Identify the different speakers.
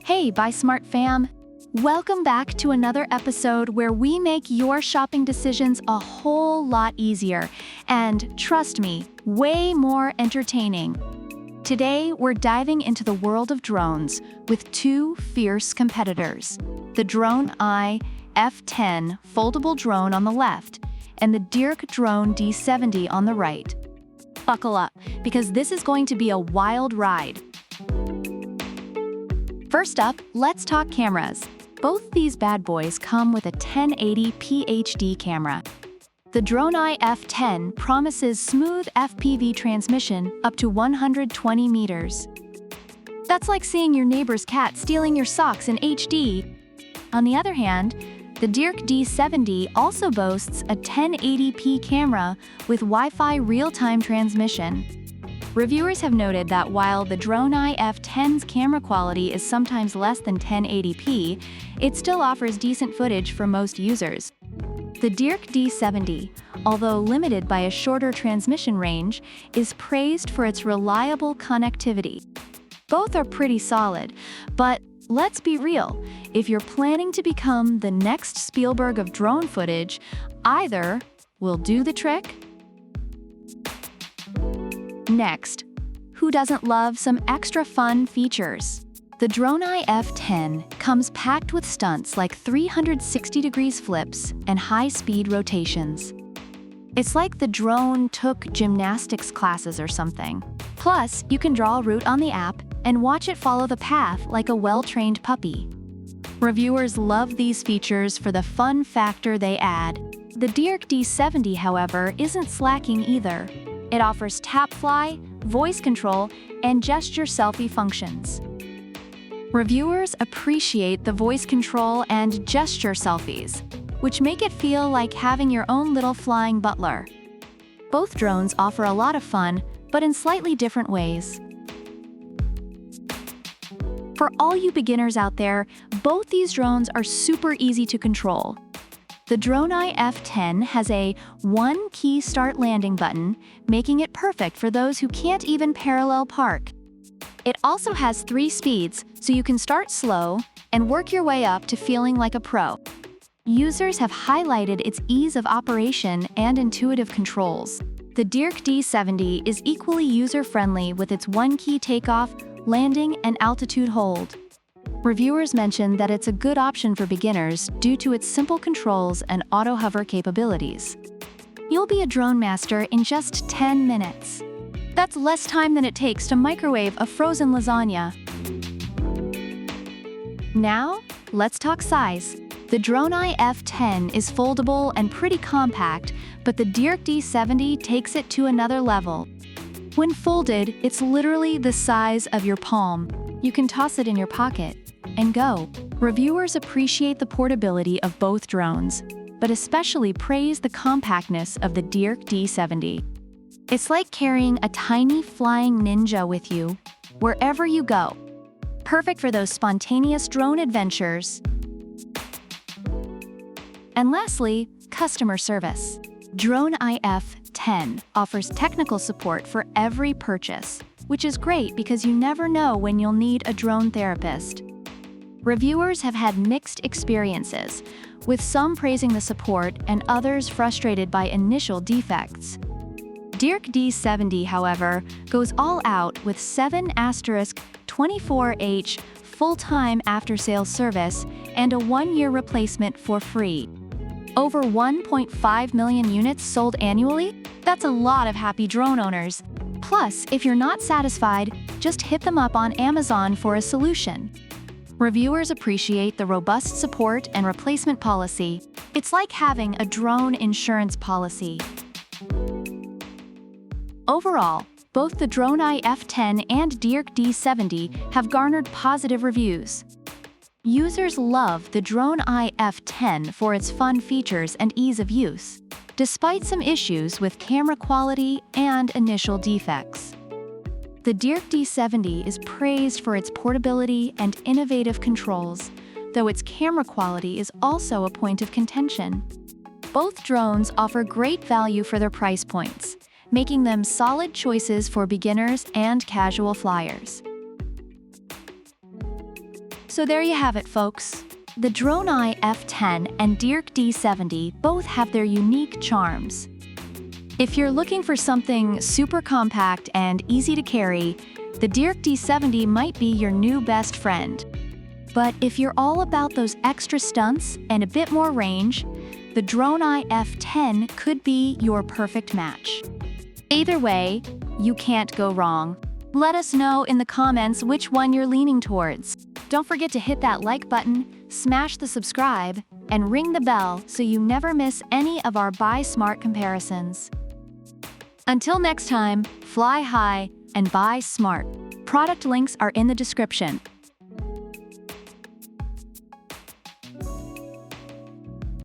Speaker 1: Hey, Buy Smart fam! Welcome back to another episode where we make your shopping decisions a whole lot easier and, trust me, way more entertaining. Today, we're diving into the world of drones with two fierce competitors, the DJI F10 foldable drone on the left and the Dirk Drone D70 on the right. Buckle up, because this is going to be a wild ride. First up, let's talk cameras. Both these bad boys come with a 1080p HD camera. The DJI F10 promises smooth FPV transmission up to 120 meters. That's like seeing your neighbor's cat stealing your socks in HD. On the other hand, the Dirk D70 also boasts a 1080p camera with Wi-Fi real-time transmission. Reviewers have noted that while the DJI F10's camera quality is sometimes less than 1080p, it still offers decent footage for most users. The Dirk D70, although limited by a shorter transmission range, is praised for its reliable connectivity. Both are pretty solid, but let's be real, if you're planning to become the next Spielberg of drone footage, either will do the trick. Next, who doesn't love some extra fun features? The DJI F10 comes packed with stunts like 360 degrees flips and high-speed rotations. It's like the drone took gymnastics classes or something. Plus, you can draw a route on the app and watch it follow the path like a well-trained puppy. Reviewers love these features for the fun factor they add. The Dirk D70, however, isn't slacking either. It offers tap fly, voice control, and gesture selfie functions. Reviewers appreciate the voice control and gesture selfies, which make it feel like having your own little flying butler. Both drones offer a lot of fun, but in slightly different ways. For all you beginners out there, both these drones are super easy to control. The DJI F10 has a one-key start landing button, making it perfect for those who can't even parallel park. It also has 3 speeds, so you can start slow and work your way up to feeling like a pro. Users have highlighted its ease of operation and intuitive controls. The Dirk D70 is equally user-friendly with its one-key takeoff, landing, and altitude hold. Reviewers mention that it's a good option for beginners due to its simple controls and auto-hover capabilities. You'll be a drone master in just 10 minutes. That's less time than it takes to microwave a frozen lasagna. Now, let's talk size. The DJI F10 is foldable and pretty compact, but the Dirk D70 takes it to another level. When folded, it's literally the size of your palm. You can toss it in your pocket and go. Reviewers appreciate the portability of both drones, but especially praise the compactness of the Dirk D70. It's like carrying a tiny flying ninja with you wherever you go. Perfect for those spontaneous drone adventures. And lastly, customer service. DJI F10 offers technical support for every purchase, which is great because you never know when you'll need a drone therapist. Reviewers have had mixed experiences, with some praising the support and others frustrated by initial defects. Dirk D70, however, goes all out with 7*24H full-time after-sales service and a 1-year replacement for free. Over 1.5 million units sold annually? That's a lot of happy drone owners. Plus, if you're not satisfied, just hit them up on Amazon for a solution. Reviewers appreciate the robust support and replacement policy. It's like having a drone insurance policy. Overall, both the DJI F10 and Dirk D70 have garnered positive reviews. Users love the DJI F10 for its fun features and ease of use, despite some issues with camera quality and initial defects. The Dirk D70 is praised for its portability and innovative controls, though its camera quality is also a point of contention. Both drones offer great value for their price points, making them solid choices for beginners and casual flyers. So there you have it, folks. The DroneEye F10 and D70 both have their unique charms. If you're looking for something super compact and easy to carry, the D70 might be your new best friend. But if you're all about those extra stunts and a bit more range, the DroneEye F10 could be your perfect match. Either way, you can't go wrong. Let us know in the comments which one you're leaning towards. Don't forget to hit that like button, smash the subscribe, and ring the bell so you never miss any of our Buy Smart comparisons. Until next time, fly high and buy smart. Product links are in the description.